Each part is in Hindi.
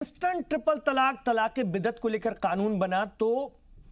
इंस्टेंट ट्रिपल तलाक तलाक के बिदअत को लेकर कानून बना तो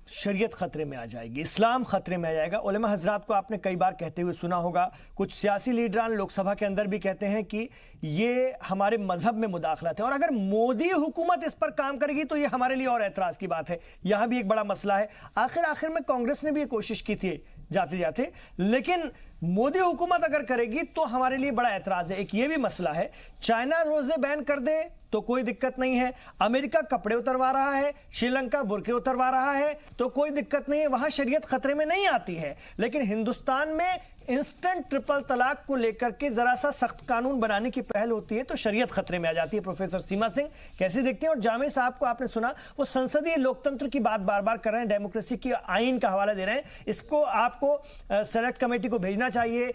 शरीयत खतरे में आ जाएगी, इस्लाम खतरे में आ जाएगा। उलेमा हजरात को आपने कई बार कहते हुए सुना होगा, कुछ सियासी लीडरान लोकसभा के अंदर भी कहते हैं कि ये हमारे मजहब में मुदाखलत है और अगर मोदी हुकूमत इस पर काम करेगी तो ये हमारे लिए और एतराज की बात है। यहां भी एक बड़ा मसला है। आखिर में कांग्रेस ने भी ये कोशिश की थी जाते जाते, लेकिन मोदी हुकूमत अगर करेगी तो हमारे लिए बड़ा एतराज है। एक ये भी मसला है, चाइना रोजे बैन कर दे तो कोई दिक्कत नहीं है, अमेरिका कपड़े उतरवा रहा है, श्रीलंका बुर्के उतरवा रहा है तो कोई दिक्कत नहीं है, वहां शरीयत खतरे में नहीं आती है। लेकिन हिंदुस्तान में इंस्टेंट ट्रिपल तलाक को लेकर के जरा सा सख्त कानून बनाने की पहल होती है तो शरीयत खतरे में आ जाती है। प्रोफेसर सीमा सिंह कैसे देखते हैं? और जामे साहब को आपने सुना, वो संसदीय लोकतंत्र की बात बार बार कर रहे हैं, डेमोक्रेसी की आईन का हवाला दे रहे हैं। इसको आपको सेलेक्ट कमेटी को भेजना चाहिए,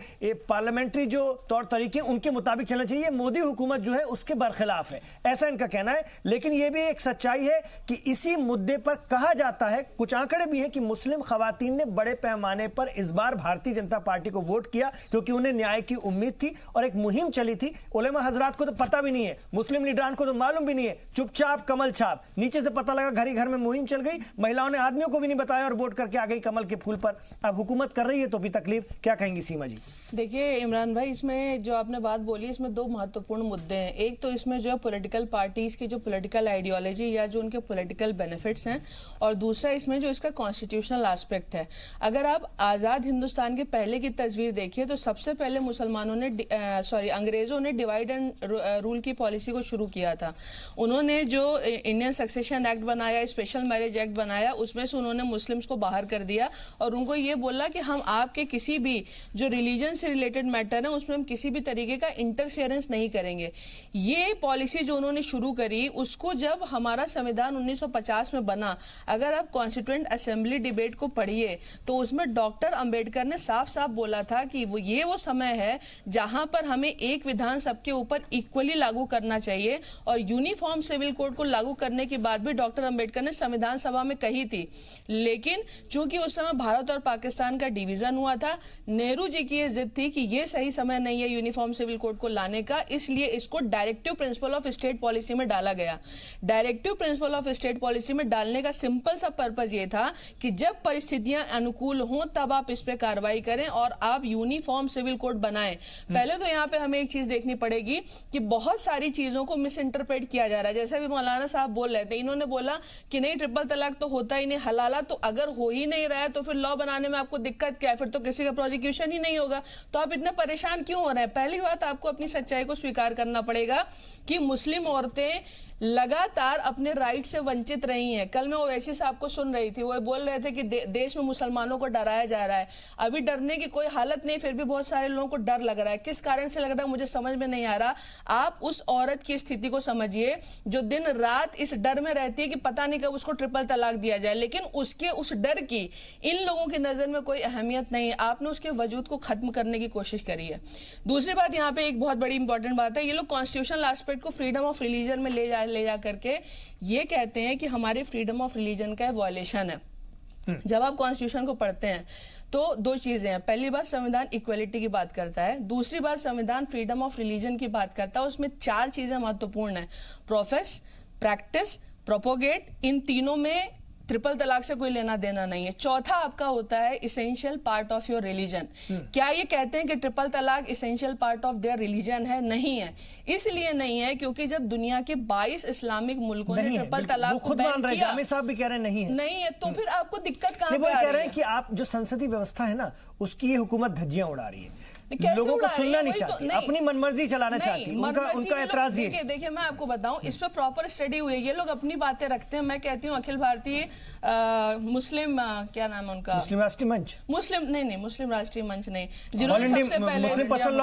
पार्लियामेंट्री जो तौर तरीके उनके मुताबिक चलना चाहिए। मोदी हुकूमत जो है उसके बरखिलाफ है, ऐसा इनका कहना है। लेकिन यह भी एक सच्चाई है कि इसी मुद्दे पर कहा जाता है, कुछ आंकड़े भी हैं कि मुस्लिम खवातीन ने बड़े पैमाने पर इस बार भारतीय जनता पार्टी को वोट किया क्योंकि उन्हें न्याय की उम्मीद थी और एक मुहिम चली थी। उलेमा हजरात को तो पता भी नहीं है, मुस्लिम लीडरान को तो मालूम भी नहीं है, चुपचाप कमल छाप, नीचे से पता लगा घर ही घर में मुहिम चल गई, महिलाओं ने आदमियों को भी नहीं बताया और वोट करके आ गई कमल के फूल पर। अब हुकूमत कर रही है तो भी तकलीफ। क्या कहेंगी सीमा जी? देखिए इमरान भाई, इसमें जो आपने बात बोली इसमें दो महत्वपूर्ण मुद्दे हैं। एक तो इसमें जो है पॉलिटिकल पार्टीज की जो पॉलिटिकल आइडियोलॉजी या जो उनके पॉलिटिकल बेनिफिट्स हैं, और दूसरा इसमें जो इसका कॉन्स्टिट्यूशनल एस्पेक्ट है। अगर आप आज़ाद हिंदुस्तान के पहले की तस्वीर देखिए तो सबसे पहले मुसलमानों ने अंग्रेजों ने डिवाइड एंड रूल की पॉलिसी को शुरू किया था। उन्होंने जो इंडियन सक्सेशन एक्ट बनाया, स्पेशल मैरिज एक्ट बनाया, उसमें से उन्होंने मुस्लिम्स को बाहर कर दिया और उनको ये बोला कि हम आपके किसी भी जो रिलीजन से रिलेटेड मैटर है उसमें हम किसी भी तरीके का इंटरफेरेंस नहीं करेंगे। ये पॉलिसी जो उन्होंने शुरू करी, उसको जब हमारा संविधान 1950 में बना, अगर आप कॉन्स्टिट्यूएंट असेंबली डिबेट को पढ़िए तो उसमें डॉक्टर अंबेडकर ने साफ साफ बोला था कि वो समय है जहां पर हमें एक विधान सबके ऊपर इक्वली लागू करना चाहिए। और यूनिफॉर्म सिविल कोड को लागू करने की बात भी डॉक्टर अंबेडकर ने संविधान सभा में कही थी। लेकिन चूंकि उस समय भारत और पाकिस्तान का डिवीजन हुआ था, नेहरू जी की ये जिद थी कि ये सही समय नहीं है यूनिफॉर्म सिविल कोड को लाने का, इसलिए इसको directive principle of state policy में डाला गया। Directive principle of state policy में डालने का सिंपल सा पर्पज ये था कि जब परिस्थितियां अनुकूल हों तब आप इस पे कार्रवाई करें और आप यूनिफॉर्म सिविल कोड बनाएं। पहले तो यहाँ पे हमें एक चीज देखनी पड़ेगी कि बहुत सारी चीजों को मिस इंटरप्रेट किया जा रहा है। जैसे भी मौलाना साहब बोल रहे थे, इन्होंने बोला कि नहीं ट्रिपल तलाक तो होता ही नहीं, हलाला तो अगर हो ही नहीं रहा है तो फिर लॉ बनाने में आपको दिक्कत क्या है? फिर तो किसी का प्रोसिक्यूशन ही नहीं होगा, तो आप इतने परेशान क्यों हो रहे हैं? पहली बात, आपको अपनी सच्चाई को स्वीकार करना पड़ेगा कि मुस्लिम औरतें लगातार अपने राइट से वंचित रही हैं। कल मैं ओवैसी साहब को सुन रही थी, वो बोल रहे थे कि देश में मुसलमानों को डराया जा रहा है। अभी डरने की कोई हालत नहीं, फिर भी बहुत सारे लोगों को डर लग रहा है। किस कारण से लग रहा है मुझे समझ में नहीं आ रहा। आप उस औरत की स्थिति को समझिए जो दिन रात इस डर में रहती है कि पता नहीं कब उसको ट्रिपल तलाक दिया जाए, लेकिन उसके उस डर की इन लोगों की नजर में कोई अहमियत नहीं है। आपने उसके वजूद को खत्म करने की कोशिश करी है। दूसरी बात, यहाँ पे एक बहुत बड़ी इंपॉर्टेंट बात है, ये लोग कॉन्स्टिट्यूशनल एस्पेक्ट को फ्रीडम ऑफ रिलीजन में ले जा करके ये कहते हैं कि हमारे फ्रीडम ऑफ रिलीजन का वायलेशन है। जब आप कॉन्स्टिट्यूशन को पढ़ते हैं तो दो चीजें हैं। पहली बात, संविधान इक्वलिटी की बात करता है। दूसरी बात, संविधान फ्रीडम ऑफ रिलीजन की बात करता है। उसमें चार चीजें महत्वपूर्ण है: प्रोफेस, प्रैक्टिस, प्रोपोगेट। इन तीनों में ट्रिपल तलाक से कोई लेना देना नहीं है। चौथा आपका होता है essential part of your religion. क्या ये कहते हैं कि ट्रिपल तलाक essential part of their religion है? नहीं है। इसलिए नहीं है क्योंकि जब दुनिया के 22 इस्लामिक मुल्कों ने ट्रिपल तलाक को बैन किया, जामे साहब भी कह रहे हैं नहीं है, तो फिर आपको दिक्कत कहां पे आ रही है? वो कह रहे हैं कि आप जो संसदीय व्यवस्था है ना, उसकी ये हुकूमत धज्जियां उड़ा रही है, लोगों को सुनना नहीं चाहती, अपनी मनमर्जी चलाना चाहती। उनका एतराज ये। देखिए मैं आपको बताऊं, इस पे प्रॉपर स्टडी हुई है। ये लोग अपनी बातें रखते हैं। मैं कहती हूँ अखिल भारतीय मुस्लिम क्या नाम है उनका, मुस्लिम राष्ट्रीय मंच, मुस्लिम राष्ट्रीय मंच नहीं, जिन्होंने सबसे पहले मुस्लिम पर्सनल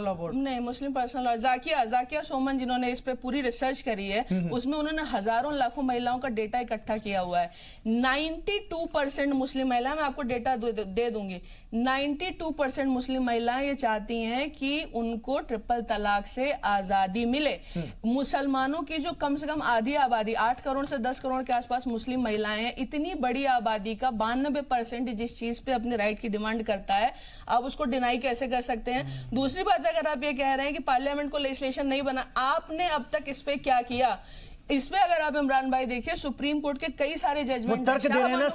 लॉ बोर्ड, नहीं मुस्लिम पर्सनल लॉ, जाकिया सोमन जिन्होंने इस पे पूरी रिसर्च करी है, उसमें उन्होंने हजारों लाखों महिलाओं का डेटा इकट्ठा किया हुआ है। 92% मुस्लिम महिलाएं, मैं आपको डेटा दे दूंगी, 92% मुस्लिम महिलाएं ये चाहती हैं कि उनको ट्रिपल तलाक से आजादी मिले। मुसलमानों की जो कम से कम आधी आबादी, 8 करोड़ से 10 करोड़ के आसपास मुस्लिम महिलाएं हैं, इतनी बड़ी आबादी का 92% जिस चीज पे अपने राइट की डिमांड करता है, आप उसको डिनाई कैसे कर सकते हैं? दूसरी बात, अगर आप ये कह रहे हैं कि पार्लियामेंट को लेजिस्लेशन नहीं बना, आपने अब तक इस पे क्या किया? इसमें अगर आप इमरान भाई देखिए सुप्रीम कोर्ट के कई सारे जजमेंट तर्क दे रहे हैं ना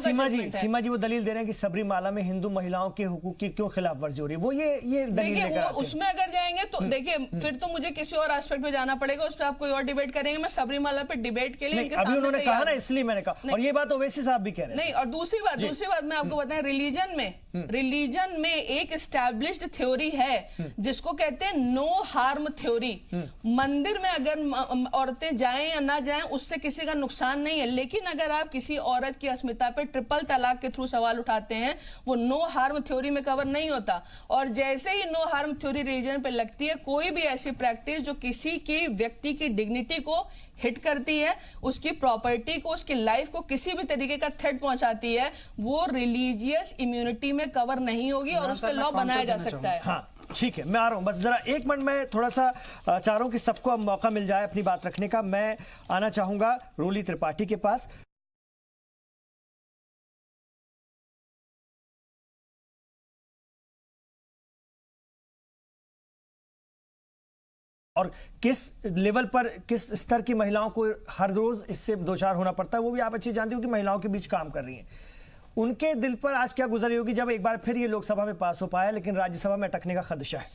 सीमा जी वो दलील दे रहे हैं कि सबरीमाला में हिंदू महिलाओं के हुकूक की क्यों खिलाफ वर्जी हो रही है, वो ये दलील देखिए वो उसमें अगर जाएंगे तो देखिए फिर तो मुझे किसी और एस्पेक्ट पे जाना पड़ेगा, उस पर आप कोई और डिबेट करेंगे। मैं सबरीमाला पे डिबेट के लिए अभी उन्होंने कहा ना, इसलिए मैंने कहा, और ये बात ओवैसी साहब भी कह रहे हैं। नहीं, और दूसरी बात मैं आपको बताएं, रिलीजन में एक एस्टैब्लिश्ड थ्योरी है जिसको कहते हैं नो हार्म थ्योरी। मंदिर में अगर औरतें जाएं या ना जाएं उससे किसी का नुकसान नहीं है, लेकिन अगर आप किसी औरत की अस्मिता पे ट्रिपल तलाक के थ्रू सवाल उठाते हैं वो नो हार्म थ्योरी में कवर नहीं होता। और जैसे ही नो हार्म थ्योरी रिलीजन पे लगती है, कोई भी ऐसी प्रैक्टिस जो किसी की व्यक्ति की डिग्निटी को हिट करती है, उसकी प्रॉपर्टी को, उसकी लाइफ को किसी भी तरीके का थ्रेट पहुंचाती है, वो रिलीजियस इम्यूनिटी में कवर नहीं होगी और उस पर लॉ बनाया जा सकता है। हाँ ठीक है, मैं आ रहा हूं, बस जरा एक मिनट में थोड़ा सा चाह रहा हूं कि सबको अब मौका मिल जाए अपनी बात रखने का। मैं आना चाहूंगा रोली त्रिपाठी के पास। और किस लेवल पर, किस स्तर की महिलाओं को हर रोज इससे दो चार होना पड़ता है, वो भी आप अच्छी जानती हो कि महिलाओं के बीच काम कर रही हैं। उनके दिल पर आज क्या गुजरी होगी जब एक बार फिर ये लोकसभा में पास हो पाया लेकिन राज्यसभा में अटकने का खदशा है?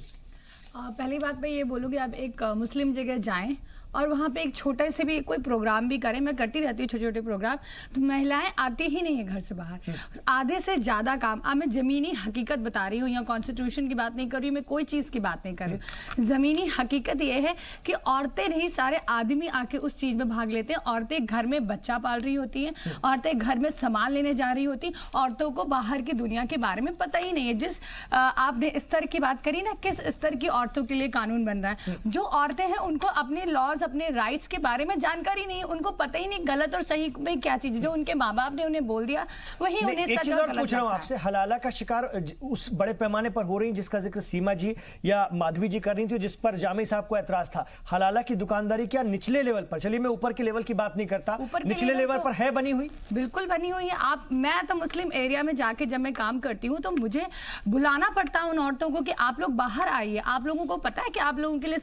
पहली बात मैं ये बोलूँगी, आप एक मुस्लिम जगह जाएं और वहाँ पे एक छोटे से भी कोई प्रोग्राम भी करें, मैं करती रहती हूँ छोटे छोटे प्रोग्राम, तो महिलाएं आती ही नहीं है घर से बाहर। आधे से ज़्यादा काम, अब मैं ज़मीनी हकीकत बता रही हूँ, या कॉन्स्टिट्यूशन की बात नहीं कर रही हूँ, मैं कोई चीज़ की बात नहीं कर रही हूँ। ज़मीनी हकीकत ये है कि औरतें नहीं, सारे आदमी आके उस चीज़ में भाग लेते हैं। औरतें घर में बच्चा पाल रही होती हैं, औरतें घर में सामान लेने जा रही होती, औरतों को बाहर की दुनिया के बारे में पता ही नहीं है। जिस आपने स्तर की बात करी ना, किस स्तर की औरतों के लिए कानून बन रहा है, जो औरतें हैं उनको अपने लॉज, अपने राइट्स के बारे में जानकारी नहीं है, उनको पता ही नहीं गलत और सही में क्या चीज, जो उनके माँ बाप ने उन्हें बोल दिया वही उन्हें सच और गलत पूछ रहा हूं आपसे, हलाला का शिकार उस बड़े पैमाने पर हो रही जिसका जिक्र सीमा जी या माधवी जी कर रही थी, जिस पर जामी साहब को एतराज था। हलाला की दुकानदारी क्या निचले लेवल पर, चलिए मैं ऊपर के लेवल की बात नहीं करता, निचले लेवल पर है बनी हुई? बिल्कुल बनी हुई है। मैं तो मुस्लिम एरिया में जाके जब मैं काम करती हूँ तो मुझे बुलाना पड़ता है उन औरतों को कि आप लोग बाहर आइए, आप लोगों को पता है कि आप लोगों के लिए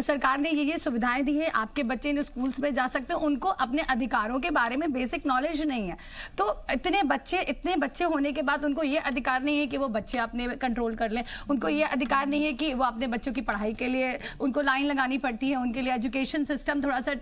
सरकार ने ये सुविधाएं दी है, आपके बच्चे इन स्कूल्स में जा सकते हैं। उनको अपने अधिकारों के बारे में बेसिक नॉलेज नहीं है। तो इतने बच्चे होने के बाद उनको ये अधिकार नहीं है कि वो बच्चे अपने कंट्रोल कर लें, उनको ये अधिकार नहीं है कि वो अपने बच्चों की पढ़ाई के लिए उनको लाइन लगानी पड़ती है, उनके लिए एजुकेशन सिस्टम थोड़ा सा,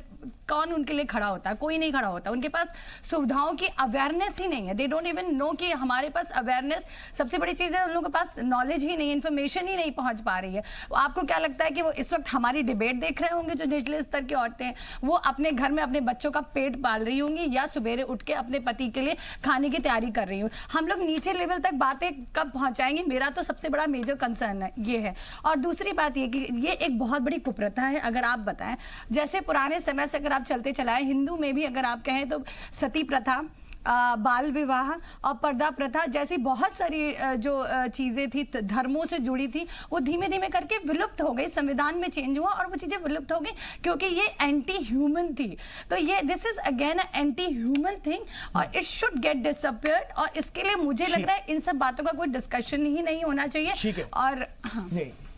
कौन उनके लिए खड़ा होता है? कोई नहीं खड़ा होता। उनके पास सुविधाओं की अवेयरनेस ही नहीं है। दे डोंट इवन नो कि हमारे पास अवेयरनेस सबसे बड़ी चीज है, उन लोगों के पास नॉलेज ही नहीं, इन्फॉर्मेशन ही नहीं पहुंच पा रही है। आपको क्या लगता है कि वो इस वक्त हमारी डिबेट देख रहे होंगे? जो निचले स्तर की औरतें हैं वो अपने घर में अपने बच्चों का पेट पाल रही होंगी या सुबेरे उठ के अपने पति के लिए खाने की तैयारी कर रही हूँ। हम लोग नीचे लेवल तक बातें कब पहुंचाएंगे? मेरा तो सबसे बड़ा मेजर कंसर्न है ये है। और दूसरी बात ये कि ये एक बहुत बड़ी कुप्रथा है। अगर आप बताएं, जैसे पुराने समय से अगर आप चलते चलाए, हिंदू में भी अगर आप कहें तो सती प्रथा, बाल विवाह और पर्दा प्रथा जैसी बहुत सारी जो चीजें थी धर्मों से जुड़ी थी, वो धीमे धीमे करके विलुप्त हो गई। संविधान में चेंज हुआ और वो चीजें विलुप्त हो गई क्योंकि ये एंटी ह्यूमन थी। तो ये this is again anti human thing और इट शुड गेट डिसअपियर्ड। और इसके लिए मुझे लग रहा है इन सब बातों का कोई डिस्कशन ही नहीं होना चाहिए। और हाँ,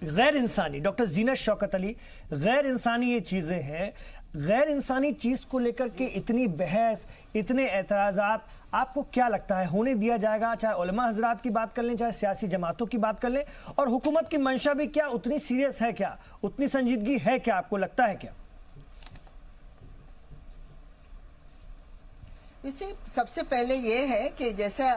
गैर इंसानी, डॉक्टर जीनत शौकत अली, गैर इंसानी ये चीजें हैं। गैर इंसानी चीज को लेकर के इतनी बहस, इतने एतराजात, आपको क्या लगता है होने दिया जाएगा? चाहे उलमा हजरात की बात कर लें, चाहे सियासी जमातों की बात कर लें, और हुकूमत की मंशा भी क्या उतनी सीरियस है, क्या उतनी संजीदगी है, क्या आपको लगता है क्या? इसी सबसे पहले ये है कि जैसा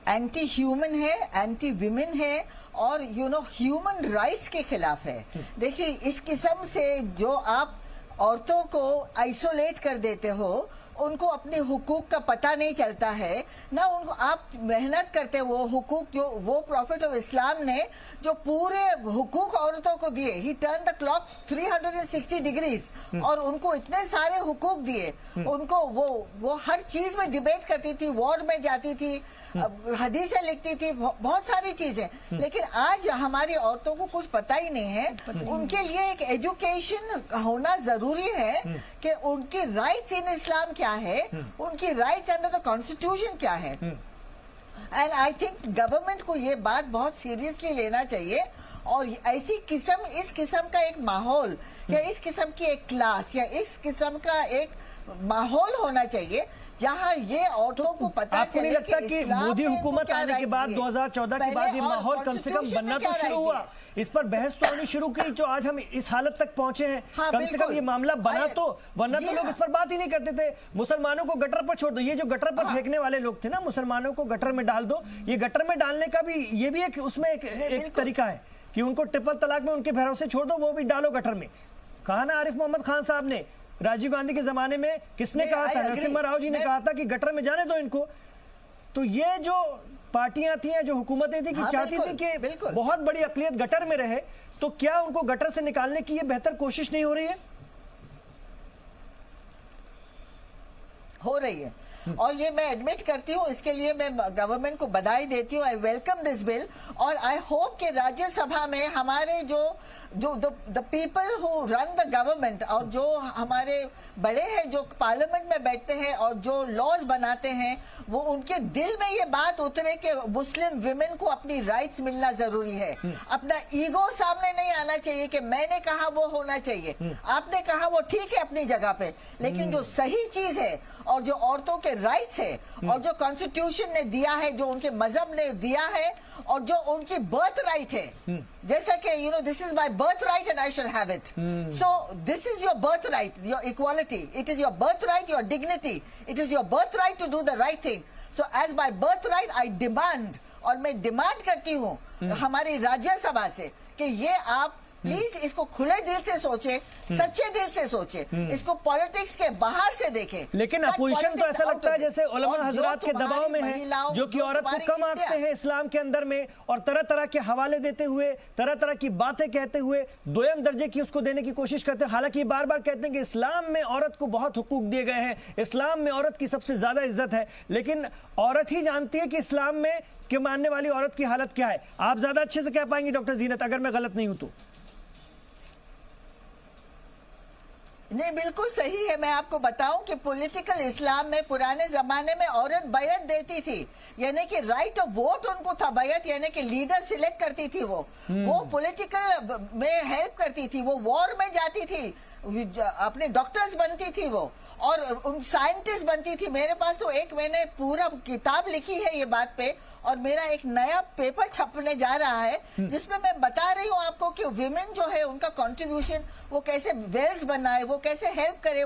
एंटी ह्यूमन है, एंटी विमेन है और ह्यूमन राइट्स के खिलाफ है। देखिए, इस किस्म से जो आप औरतों को आइसोलेट कर देते हो, उनको अपने हुकूक का पता नहीं चलता है ना, उनको आप मेहनत करते हो, वो हुकूक जो वो प्रॉफिट ऑफ इस्लाम ने जो पूरे हुकूक औरतों को दिए, ही टर्न द क्लॉक 360 डिग्रीज और उनको इतने सारे हुकूक दिए, उनको वो हर चीज में डिबेट करती थी, वॉर में जाती थी, हदीसें लिखती थी, बहुत सारी चीजें। लेकिन आज हमारी औरतों को कुछ पता ही नहीं है। उनके लिए एक एजुकेशन होना जरूरी है कि उनकी राइट्स इन इस्लाम क्या है, उनकी राइट्स अंडर द कॉन्स्टिट्यूशन क्या है। एंड आई थिंक गवर्नमेंट को ये बात बहुत सीरियसली लेना चाहिए और ऐसी किस्म, इस किस्म का एक माहौल या इस किस्म की एक क्लास या इस किस्म का एक माहौल होना चाहिए जहां ये औरतों को पता आपको नहीं चले लगता कि इस्लाम मोदी ने इनको हुकूमत क्या आने के राइट्स बाद दिए? 2014 के बाद ये पहले और माहौल कम से कम कॉन्स्टिट्यूशन बनना में क्या तो शुरू राइट हुआ, दिए? इस पर बहस तो होनी शुरू की जो आज हम इस हालत तक पहुंचे हैं। हाँ, कम से कम बिल्कुल। ये मामला बना अरे, तो, वरना जी तो लोग हाँ। इस पर बात ही नहीं करते थे। मुसलमानों को गटर पर छोड़ दो, ये जो गटर पर फेंकने वाले लोग थे ना, मुसलमानों को गटर में डाल दो, ये गटर में डालने का भी ये भी एक उसमें एक बिल्कुल। तरीका है कि उनको ट्रिपल तलाक में उनके भरोसे छोड़ दो, वो भी डालो गटर में। कहा ना आरिफ मोहम्मद खान साहब ने, राजीव गांधी के जमाने में किसने नहीं, कहा था? I agree। नरसिम्हा राव जी ने कहा था कि गटर में जाने दो इनको। तो ये जो पार्टियां थी या जो हुकूमतें थी कि हाँ, चाहती थी कि बिल्कुल। बहुत बड़ी अकलियत गटर में रहे, तो क्या उनको गटर से निकालने की ये बेहतर कोशिश नहीं हो रही है? हो रही है और ये मैं एडमिट करती हूँ, इसके लिए मैं गवर्नमेंट को बधाई देती हूँ। आई वेलकम दिस बिल और आई होप कि राज्यसभा में हमारे जो the people who run the government और जो हमारे बड़े हैं जो पार्लियामेंट में बैठते हैं और जो लॉज बनाते हैं, वो उनके दिल में ये बात उतरे कि मुस्लिम विमेन को अपनी राइट्स मिलना जरूरी है। अपना ईगो सामने नहीं आना चाहिए कि मैंने कहा वो होना चाहिए, आपने कहा वो ठीक है अपनी जगह पे, लेकिन जो सही चीज है और जो औरतों के राइट्स है और जो कॉन्स्टिट्यूशन ने दिया है, जो उनके मजहब ने दिया है और जो उनकी बर्थ राइट है, जैसा कि you know this is my birthright and I should have it, so this is your birthright, your equality, it is your birthright, your dignity, it is your birthright to do the right thing. So as my birthright I demand, और मैं डिमांड करती हूँ हमारी राज्यसभा से कि ये आप प्लीज इसको खुले दिल से सोचे, सच्चे दिल से सोचे, इसको पॉलिटिक्स के बाहर से देखें। लेकिन अपोजिशन तो ऐसा लगता है जैसे उलमा हजरात के दबाव में है, जो कि औरत को कम आंकते हैं इस्लाम के अंदर में, और तरह तरह के हवाले देते हुए, तरह तरह की बातें कहते हुए दोयम दर्जे की उसको देने की कोशिश करते हैं। हालांकि बार बार कहते हैं कि इस्लाम में औरत को बहुत हुकूक दिए गए हैं, इस्लाम में औरत की सबसे ज्यादा इज्जत है, लेकिन औरत ही जानती है कि इस्लाम में के मानने वाली औरत की हालत क्या है। आप ज्यादा अच्छे से कह पाएंगी डॉक्टर जीनत, अगर मैं गलत नहीं हूं तो। नहीं, बिल्कुल सही है। मैं आपको बताऊं कि पॉलिटिकल इस्लाम में पुराने जमाने में औरत बैयत देती थी, यानी कि राइट ऑफ वोट उनको था, बैयत यानी कि लीडर सिलेक्ट करती थी, वो पॉलिटिकल में हेल्प करती थी, वो वॉर में जाती थी, अपने डॉक्टर्स बनती थी वो, और उन साइंटिस्ट बनती थी। मेरे पास तो एक मैंने पूरा किताब लिखी है ये बात पे, और मेरा एक नया पेपर छपने जा रहा है जिसमें मैं बता रही हूँ आपको कि विमेन जो है उनका कंट्रीब्यूशन, वो कैसे वेल्स बनाए, वो कैसे हेल्प करे।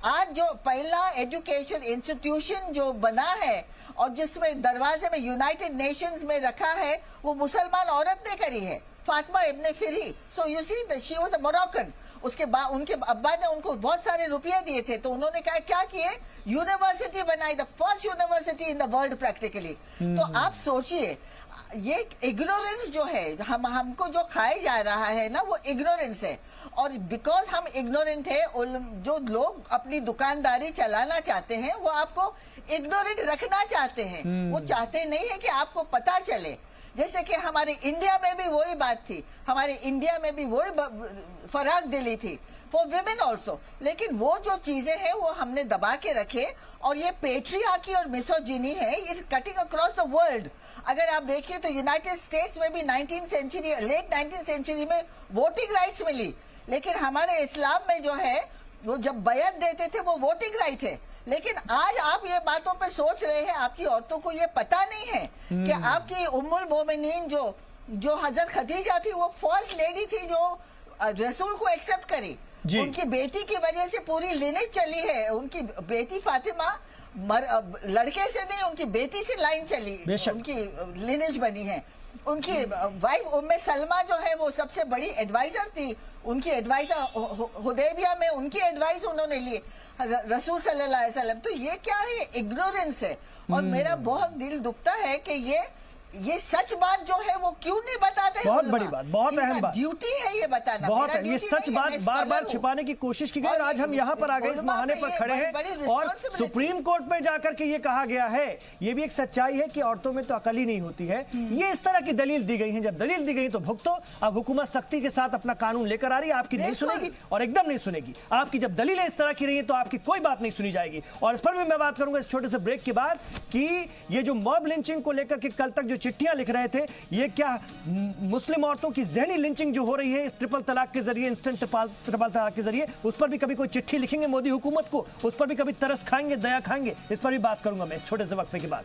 आज जो पहला एजुकेशन इंस्टीट्यूशन जो बना है और जिसमें दरवाजे में यूनाइटेड नेशंस में रखा है, वो मुसलमान औरत ने करी है, Fatima ibne Firi. So you see she was a Moroccan. उसके बाद उनके अब्बा ने उनको बहुत सारे रुपये दिए थे, तो उन्होंने कहा क्या किए, यूनिवर्सिटी बनाई, the first university in the world practically. तो आप सोचिए, ये इग्नोरेंस जो है हमको जो खाया जा रहा है ना, वो इग्नोरेंस है। और बिकॉज हम इग्नोरेंट है, जो लोग अपनी दुकानदारी चलाना चाहते हैं वो आपको इग्नोरेंट रखना चाहते हैं, वो चाहते नहीं है कि आपको पता चले। जैसे कि हमारे इंडिया में भी वही बात थी, हमारे इंडिया में भी वही फराग दिली थी फॉर विमेन ऑल्सो, लेकिन वो जो चीजें हैं वो हमने दबा के रखे, और ये पेट्रियार्की और मिसोजिनी है, is cutting across the world. अगर आप देखिए तो यूनाइटेड स्टेट्स में भी 19th century, late 19th century में वोटिंग राइट्स मिली, लेकिन हमारे इस्लाम में जो है वो जब बैयत देते थे वो वोटिंग राइट है। लेकिन आज आप ये बातों पे सोच रहे हैं, आपकी औरतों को ये पता नहीं है कि आपकी उम्मुल मोमिनीन जो हजरत खदीजा थी, वो फर्स्ट लेडी थी जो रसूल को एक्सेप्ट करी। उनकी बेटी की वजह से पूरी लिनेज चली है। उनकी बेटी फातिमा लड़के से नहीं, उनकी बेटी से लाइन चली, उनकी लिनेज बनी है। उनकी वाइफ उम्मे सलमा जो है वो सबसे बड़ी एडवाइजर थी, उनकी एडवाइजर हुदैबिया में उनकी एडवाइस उन्होंने ली रसूल सल्लल्लाहु अलैहि वसल्लम। तो ये क्या है, इग्नोरेंस है। और मेरा बहुत दिल दुखता है कि ये सच बात जो है वो क्यों नहीं बताते। बहुत बड़ी बात, बहुत अहम बात, ड्यूटी है ये बताना, बहुत है। ये सच बात बार बार छिपाने की कोशिश की गई, और आज हम यहाँ पर आ गए, इस बहाने पर खड़े हैं, और सुप्रीम कोर्ट में जाकर के ये कहा गया है, ये भी एक सच्चाई है कि औरतों में तो अकल ही नहीं होती है। ये इस तरह की दलील दी गई है, जब दलील दी गई तो भुगतो। अब हुकूमत सख्ती के साथ अपना कानून लेकर आ रही है, आपकी नहीं सुनेगी और एकदम नहीं सुनेगी। आपकी जब दलीलें इस तरह की रही है तो आपकी कोई बात नहीं सुनी जाएगी। और इस पर भी मैं बात करूंगा इस छोटे से ब्रेक के बाद कि ये जो मॉब लिंचिंग को लेकर के कल तक जो चिट्ठियां लिख रहे थे। ये क्या मुस्लिम औरतों की ज़हनी लिंचिंग जो हो रही है ट्रिपल तलाक के जरिए, इंस्टेंट ट्रिपल तलाक के जरिए, उस पर भी कभी कोई चिट्ठी लिखेंगे मोदी हुकूमत को? उस पर भी कभी तरस खाएंगे, दया खाएंगे? इस पर भी बात करूंगा मैं इस छोटे से वक्फे के बाद।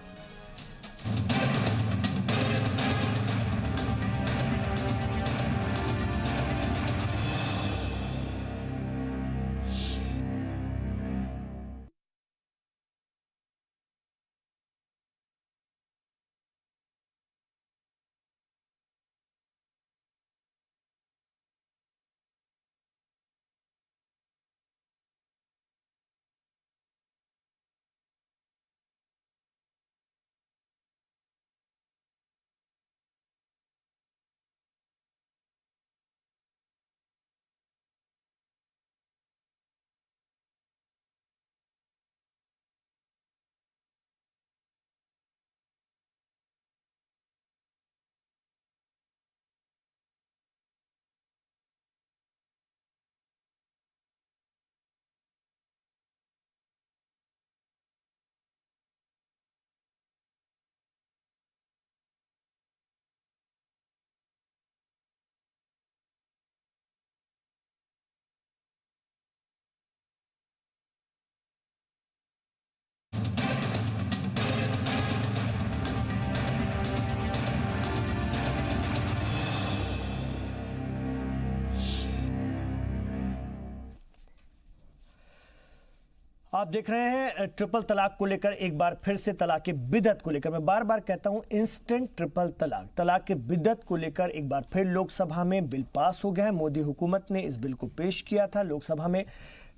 आप देख रहे हैं ट्रिपल तलाक को लेकर एक बार फिर से तलाक के बिदअत को लेकर, मैं बार बार कहता हूं इंस्टेंट ट्रिपल तलाक, तलाक के बिदअत को लेकर एक बार फिर लोकसभा में बिल पास हो गया है। मोदी हुकूमत ने इस बिल को पेश किया था लोकसभा में,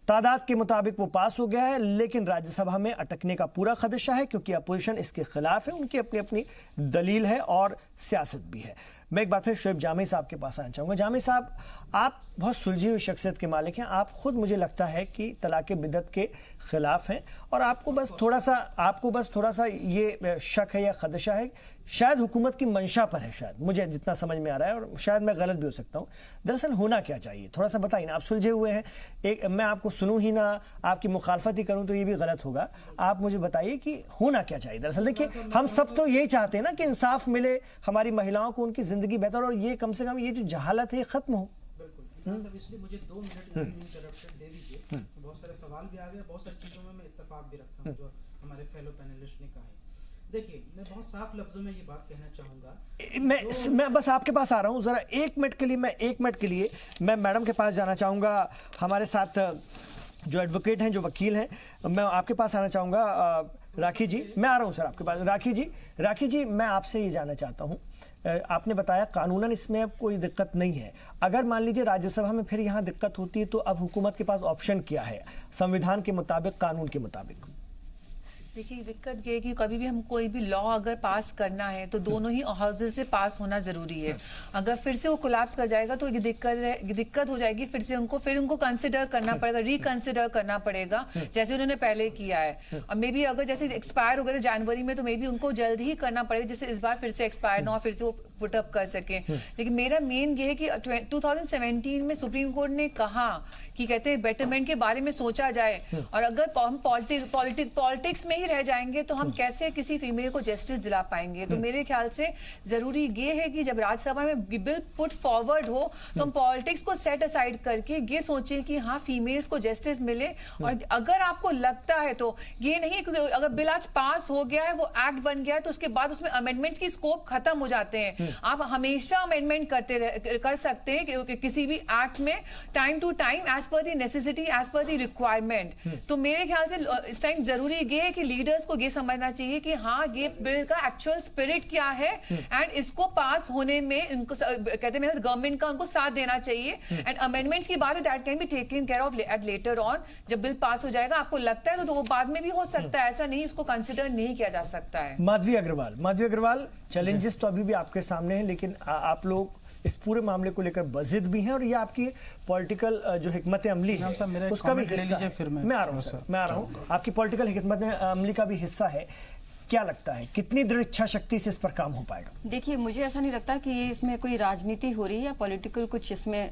तादाद के मुताबिक वो पास हो गया है, लेकिन राज्यसभा में अटकने का पूरा खदशा है क्योंकि अपोजिशन इसके खिलाफ है, उनकी अपनी अपनी दलील है और सियासत भी है। मैं एक बार फिर शोएब जामी साहब के पास आना चाहूँगा। जामी साहब, आप बहुत सुलझी हुई शख्सियत के मालिक हैं, आप खुद मुझे लगता है कि तलाक बिदअत के खिलाफ हैं और आपको बस थोड़ा सा ये शक है या खदशा है, शायद हुकूमत की मंशा पर है, शायद मुझे जितना समझ में आ रहा है और शायद मैं गलत भी हो सकता हूँ। दरअसल होना क्या चाहिए, थोड़ा सा बताइए ना। आप सुलझे हुए हैं, एक मैं आपको सुनूं ही ना, आपकी मुखालफत ही करूं तो ये भी गलत होगा। आप मुझे बताइए कि होना क्या चाहिए। दरअसल देखिए, हम सब तो यही चाहते हैं ना कि इंसाफ मिले, हमारी महिलाओं को उनकी जिंदगी बेहतर, और ये कम से कम ये जो जहालत है खत्म हो। बिल्कुल, इसलिए मुझे 2 मिनट इंटरप्शन दे दीजिए। बहुत सारे सवाल भी आ गए, बहुत सारी चीजों में मैं इत्तेफाक भी रखता हूं जो हमारे फेलो पैनलिस्ट ने कहा है। देखिए, मैं बहुत साफ लफ्जों में ये बात कहना चाहूंगा। मैं बस आपके पास आ रहा हूं, जरा 1 मिनट के लिए मैं मैडम के पास जाना चाहूंगा। हमारे साथ जो एडवोकेट हैं, जो वकील हैं, मैं आपके पास आना चाहूंगा। राखी जी, मैं आ रहा हूं सर आपके पास। राखी जी, मैं आपसे ये जानना चाहता हूं, आपने बताया कानूनन इसमें अब कोई दिक्कत नहीं है, अगर मान लीजिए राज्यसभा में फिर यहाँ दिक्कत होती है तो अब हुकूमत के पास ऑप्शन क्या है संविधान के मुताबिक, कानून के मुताबिक? देखिए, दिक्कत ये है कि कभी भी हम कोई भी लॉ अगर पास करना है तो दोनों ही हाउसेज से पास होना जरूरी है। अगर फिर से वो कोलैप्स कर जाएगा तो ये दिक्कत हो जाएगी, फिर उनको कंसिडर करना पड़ेगा, रिकंसिडर करना पड़ेगा जैसे उन्होंने पहले किया है। और मे बी अगर जैसे एक्सपायर हो गए जनवरी में तो मे बी उनको जल्द ही करना पड़ेगा, जैसे इस बार फिर से एक्सपायर ना हो, फिर से वो पुटअप कर सके। लेकिन मेरा मेन ये है कि 2017 में सुप्रीम कोर्ट ने कहा कि कहते हैं बेटरमेंट के बारे में सोचा जाए, और अगर हम पॉलिटिक्स में ही रह जाएंगे तो हम कैसे किसी फीमेल को जस्टिस दिला पाएंगे। तो मेरे ख्याल से जरूरी ये है कि जब राज्यसभा में बिल पुट फॉरवर्ड हो तो हम पॉलिटिक्स को सेट असाइड करके ये सोचें कि हाँ, फीमेल्स को जस्टिस मिले। और अगर आपको लगता है तो ये नहीं, क्योंकि अगर बिल आज पास हो गया है, वो एक्ट बन गया है, तो उसके बाद उसमें अमेंडमेंट्स की स्कोप खत्म हो जाते हैं। आप हमेशा अमेंडमेंट कर सकते हैं कि किसी भी एक्ट में time to time, as per the necessity, as per the requirement. तो मेरे ख्याल से इस टाइम जरूरी ये है कि लीडर्स को ये समझना चाहिए कि हाँ, ये बिल का एक्चुअल स्पिरिट क्या है एंड इसको पास होने में उनको कहते हैं गवर्नमेंट का उनको साथ देना चाहिए। एंड अमेंडमेंट्स की बात है that can be taken care of at later on. जब बिल पास हो जाएगा, आपको लगता है तो वो बाद में भी हो सकता है, ऐसा नहीं इसको कंसिडर नहीं किया जा सकता है। माधवी अग्रवाल, चैलेंजेस तो अभी भी आपके सामने हैं, लेकिन आप लोग इस पूरे मामले को लेकर बजिद भी हैं और ये आपकी पॉलिटिकल जो हिकमत अमली है उसका भी हिस्सा है। मैं आ रहा हूँ, आपकी पॉलिटिकल हिकमत अमली का भी हिस्सा है। क्या लगता है कितनी दृढ़ इच्छा शक्ति से इस पर काम हो पाएगा? देखिए, मुझे ऐसा नहीं लगता कि ये इसमें कोई राजनीति हो रही है या पॉलिटिकल कुछ इसमें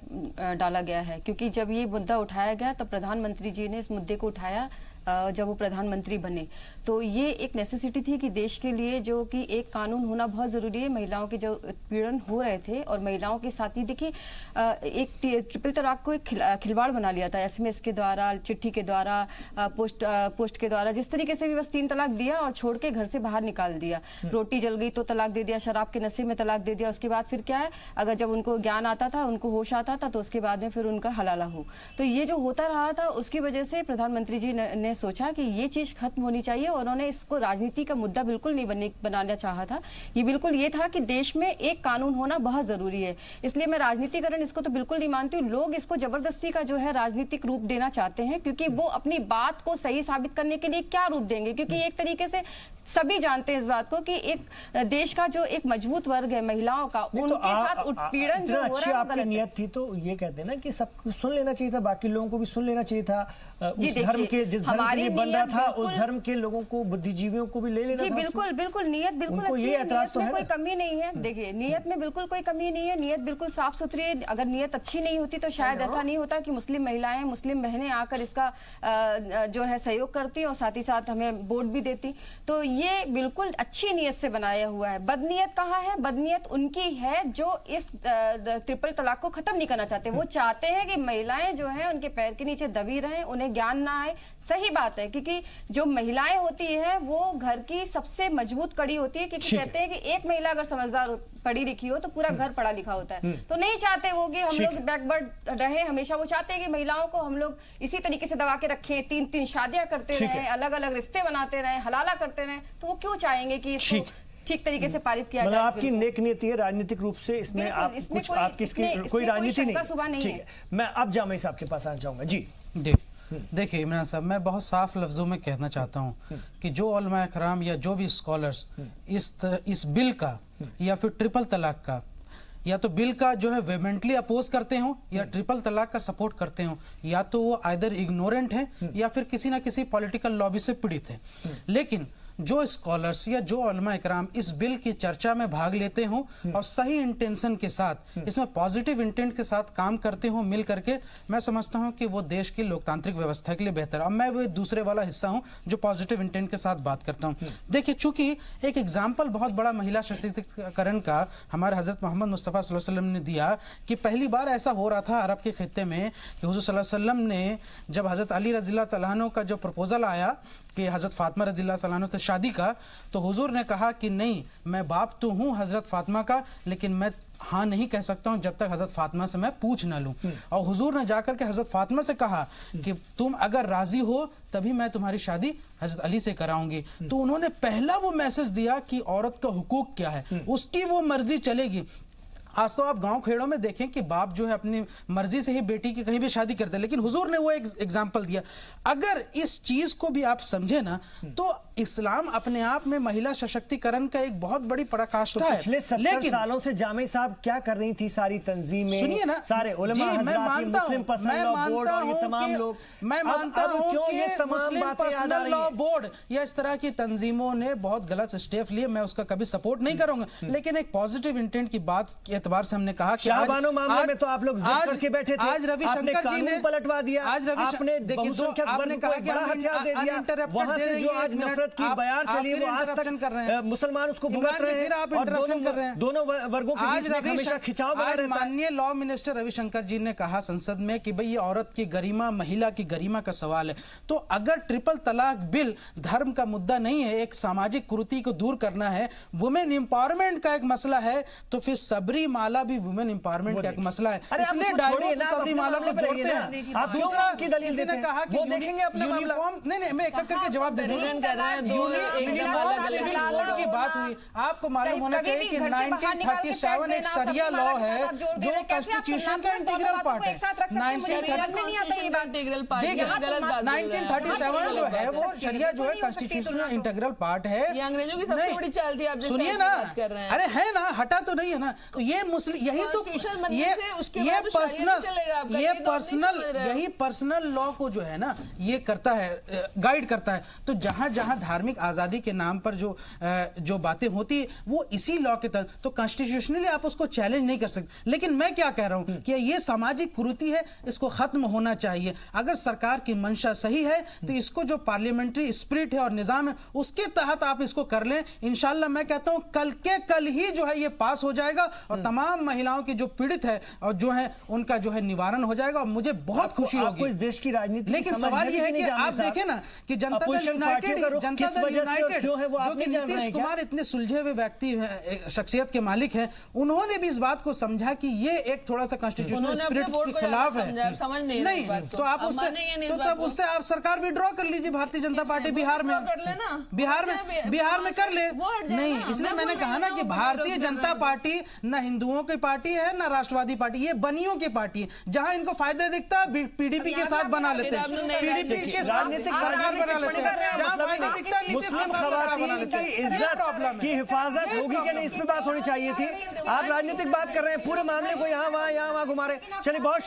डाला गया है, क्योंकि जब ये मुद्दा उठाया गया तो प्रधानमंत्री जी ने इस मुद्दे को उठाया जब वो प्रधानमंत्री बने। तो ये एक नेसेसिटी थी कि देश के लिए जो कि एक कानून होना बहुत ज़रूरी है। महिलाओं के जो उत्पीड़न हो रहे थे और महिलाओं के साथ ही देखिए एक ट्रिपल तलाक को एक खिलवाड़ बना लिया था, SMS के द्वारा, चिट्ठी के द्वारा, पोस्ट के द्वारा, जिस तरीके से भी बस 3 तलाक दिया और छोड़ के घर से बाहर निकाल दिया। रोटी जल गई तो तलाक दे दिया, शराब के नशे में तलाक दे दिया। उसके बाद फिर क्या है, अगर जब उनको ज्ञान आता था, उनको होश आता था, तो उसके बाद में फिर उनका हलाला हो। तो ये जो होता रहा था, उसकी वजह से प्रधानमंत्री जी ने सोचा कि ये चीज खत्म होनी चाहिए। उन्होंने इसको राजनीति का मुद्दा बिल्कुल नहीं बनाना चाहा था। ये बिल्कुल ये था कि देश में एक कानून होना बहुत जरूरी है। इसलिए मैं राजनीतिकरण इसको तो बिल्कुल नहीं मानती हूँ। लोग इसको जबरदस्ती का जो है राजनीतिक रूप देना चाहते हैं, क्योंकि वो अपनी बात को सही साबित करने के लिए क्या रूप देंगे, क्योंकि एक तरीके से सभी जानते हैं इस बात को कि एक देश का जो एक मजबूत वर्ग है महिलाओं का, उनके साथ उत्पीड़न जो हो रहा है, आपकी नियत थी तो ये कहते हैं ना कि सब कुछ सुन लेना चाहिए था, बाकी लोगों को भी सुन लेना चाहिए था। उस धर्म के जिस धर्म के लिए बन रहा था, उस धर्म के लोगों को, बुद्धिजीवियों को भी ले लेना था। जी बिल्कुल बिल्कुल, नियत बिल्कुल अच्छी है, नियत में कोई कमी नहीं है। देखिए नियत में बिल्कुल कोई कमी नहीं है, नियत बिल्कुल साफ सुथरी है। अगर नियत अच्छी नहीं होती तो शायद ऐसा नहीं होता कि मुस्लिम महिलाएं, मुस्लिम बहनें आकर इसका जो है सहयोग करती और साथ ही साथ हमें वोट भी देती। तो ये बिल्कुल अच्छी नियत से बनाया हुआ है। बदनीयत कहाँ है? बदनीयत उनकी है जो इस ट्रिपल तलाक को खत्म नहीं करना चाहते। वो चाहते हैं कि महिलाएं जो हैं उनके पैर के नीचे दबी रहें, उन्हें ज्ञान ना आए। सही बात है, क्योंकि जो महिलाएं होती है वो घर की सबसे मजबूत कड़ी होती है, क्योंकि कहते हैं कि एक महिला अगर समझदार पढ़ी लिखी हो तो पूरा घर पढ़ा लिखा होता है। तो नहीं चाहते वो कि हम लोग बैकवर्ड रहे हमेशा। वो चाहते हैं कि महिलाओं को हम लोग इसी तरीके से दबा के रखें, 3-3 शादियां करते रहे, अलग अलग रिश्ते बनाते रहे, हलाला करते रहे। तो वो क्यों चाहेंगे कि इसको ठीक तरीके से पारित किया जाए? आपकी नेक नीति है राजनीतिक रूप से, इसमें आप कुछ आपकी कोई राजनीति नहीं। ठीक है, मैं अब जामिया साहब के पास आना चाहूंगा। जी देखिए इमरान साहब, मैं बहुत साफ लफ्जों में कहना चाहता हूँ कि जो उलमा इकराम या जो भी स्कॉलर्स इस बिल का या फिर ट्रिपल तलाक का, या तो बिल का जो है वेहेमेंटली अपोज करते हो या ट्रिपल तलाक का सपोर्ट करते हो, या तो वो आइदर इग्नोरेंट हैं या फिर किसी ना किसी पॉलिटिकल लॉबी से पीड़ित हैं। लेकिन जो स्कॉलर्स या जो उलमा इकराम इस बिल की चर्चा में भाग लेते हो और सही इंटेंशन के साथ, इसमें पॉजिटिव इंटेंट के साथ काम करते हो मिल करके, मैं समझता हूं कि वो देश की लोकतांत्रिक व्यवस्था के लिए बेहतर है। अब मैं वो दूसरे वाला हिस्सा हूं जो पॉजिटिव इंटेंट के साथ बात करता हूं। देखिए, चूंकि एक एग्जाम्पल बहुत बड़ा महिला सशक्तिकरण का हमारे हजरत मोहम्मद मुस्तफ़ा सल्लल्लाहु अलैहि वसल्लम ने दिया कि पहली बार ऐसा हो रहा था अरब के खित्ते में कि हुजूर सल्लल्लाहु अलैहि वसल्लम ने जब हजरत अली रज़ियल्लाहु तआला अन्हु का जो प्रपोजल आया कि हजरत फातिमा रज़ियल्लाहु तआला अन्हा से शादी का, तो हुजूर ने कहा कि नहीं, मैं बाप तो हूँ हजरत फातिमा का, लेकिन मैं हाँ नहीं कह सकता हूँ जब तक हजरत फातिमा से मैं पूछ ना लूं। और हुजूर ने जाकर के हजरत फातिमा से कहा कि तुम अगर राजी हो तभी मैं तुम्हारी शादी हजरत अली से कराऊंगी। तो उन्होंने पहला वो मैसेज दिया कि औरत का हुकूक क्या है, उसकी वो मर्जी चलेगी। आज तो आप गांव खेड़ों में देखें कि बाप जो है अपनी मर्जी से ही बेटी की कहीं भी शादी करते हैं, लेकिन हुजूर ने वो एक एग्जाम्पल दिया। अगर इस चीज को भी आप समझे ना, तो इस्लाम अपने आप में महिला सशक्तिकरण का एक बहुत बड़ी पराकाष्ठा है। पिछले 70 सालों से जामिया साहब क्या कर रही थी? सारी तंजीमें, सुनिए ना, सारे उलमा हज़रात, मुस्लिम पर्सनल लॉ बोर्ड और ये तमाम लोग, मैं मानता हूं कि मुस्लिम पर्सनल लॉ बोर्ड या इस तरह की तंजीमों ने बहुत गलत स्टेप लिए, मैं उसका कभी सपोर्ट नहीं करूंगा। लेकिन एक पॉजिटिव इंटेंट की बात के एतबार से हमने कहा कि शाहबानो मामले में तो आप लोग जिद करके बैठे थे, आज रविशंकर जी ने पलटवा दिया, आज आपने बहुसंख्यक वर्ग को बड़ा हथियार दे दिया। वहां से जो आज नफरत की बयार चली वो आज तक कर रहे हैं, मुसलमान उसको भुगत रहे हैं और दोनों वर्गों के बीच में हमेशा खिंचाव बना रहता है। माननीय लॉ मिनिस्टर रविशंकर जी ने कहा संसद में कि भाई ये औरत की गरिमा, महिला की गरिमा का सवाल है। तो अगर ट्रिपल तलाक बिल धर्म का मुद्दा नहीं है, एक सामाजिक कुरीति को दूर करना है, वुमेन एम्पावरमेंट का एक मसला है, तो फिर सबरीमाला भी वुमेन एम्पावरमेंट का एक मसला है। इसलिए डायवोर्स सबरीमाला को जोड़ते हैं। आप दूसरा किसी ने कहा कि देखेंगे अपना यूनिफॉर्म, नहीं मैं एक एक करके जवाब दे दूंगा। की बात हुई, आपको मालूम होना चाहिए कि 1937 एक शरिया लॉ है जो कॉन्स्टिट्यूशन का इंटीग्रल पार्ट है। 1937 जो है वो शरिया जो है कॉन्स्टिट्यूशन का इंटीग्रल पार्ट है। ये अंग्रेजों की सबसे बड़ी चाल थी, आप सुनिए ना, अरे है ना, हटा तो नहीं है ना। तो ये ये मुस्लिम यही तो Constitution बनने ये से उसके ये बाद तो शादी नहीं चलेगा आपका, ये ये तो आप नहीं पर्सनल समझ रहे हो। यही पर्सनल लॉ को जो है ना ये करता है, गाइड करता है। तो जहां जहां धार्मिक आजादी के नाम पर जो बातें होती है वो इसी लॉ के तहत, तो कॉन्स्टिट्यूशनली आप उसको चैलेंज नहीं कर सकते। लेकिन मैं क्या कह रहा हूं कि ये सामाजिक कुरीति है, इसको खत्म होना चाहिए। अगर सरकार की मंशा सही है तो इसको जो पार्लियामेंट्री स्पिरिट है और निजाम है उसके तहत आप इसको कर लें। इंशाल्लाह मैं कहता हूं कल के कल ही जो है ये पास हो जाएगा और तमाम महिलाओं की जो पीड़ित है और जो है उनका जो है निवारण हो जाएगा और मुझे बहुत खुशी होगी। इस देश की राजनीति लेकिन सवाल ये है कि आप देखें ना कि जनता दल यूनाइटेड जो है वो आपके नीतीश कुमार इतने सुलझे हुए व्यक्ति शख्सियत के मालिक हैं, उन्होंने भी इस बात को समझा कि ये एक थोड़ा सा कॉन्स्टिट्यूशनल स्पिरिट के खिलाफ है। समझ नहीं तो आप उससे तो तब उससे आप सरकार विड्रॉ कर लीजिए भारतीय जनता पार्टी बिहार में बिहार में कर ले। नहीं इसलिए मैंने कहा ना कि भारतीय जनता पार्टी न हिंदुओं की पार्टी है न राष्ट्रवादी पार्टी, ये बनियों की पार्टी है। जहां इनको फायदा दिखता है पीडीपी के साथ बना लेते हैं, पीडीपी के साथ सरकार बना लेते हैं। जहां फायदा दिखता है मुस्लिम खवातीन की इज्जत की हिफाजत होगी कि नहीं, इस पे बात होनी चाहिए थी। आप राजनीतिक बात कर रहे हैं, पूरे मामले को यहाँ वहाँ घुमा रहे हैं। चलिए बहुत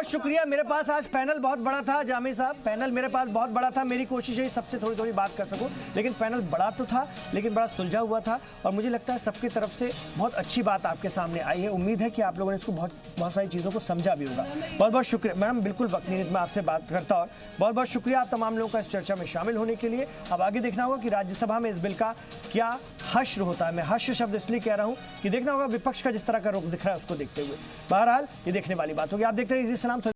शुक्रिया। मेरे पास आज पैनल बहुत बड़ा था जामी साहब, पैनल मेरे पास बहुत बड़ा था। मेरी कोशिश है सबसे थोड़ी बात कर सकूं, लेकिन पैनल बड़ा तो था लेकिन बड़ा सुलझा हुआ था और मुझे लगता है सबकी तरफ से बहुत अच्छी बात आपके सामने आई है। उम्मीद है कि आप लोगों ने इसको बहुत सारी चीज़ों को समझा भी होगा। बहुत बहुत शुक्रिया मैडम, बिल्कुल वक्त नहीं मैं आपसे बात करता। और बहुत बहुत शुक्रिया आप तमाम लोगों का इस चर्चा में शामिल होने के लिए। अब आगे देखना होगा कि राज्यसभा में इस बिल का क्या हश्र होता है। मैं हश्र शब्द इसलिए कह रहा हूं कि देखना होगा विपक्ष का जिस तरह का रुख दिख रहा है उसको देखते हुए। बहरहाल ये देखने वाली बात होगी। आप देखते रहिए इज़ी सलाम।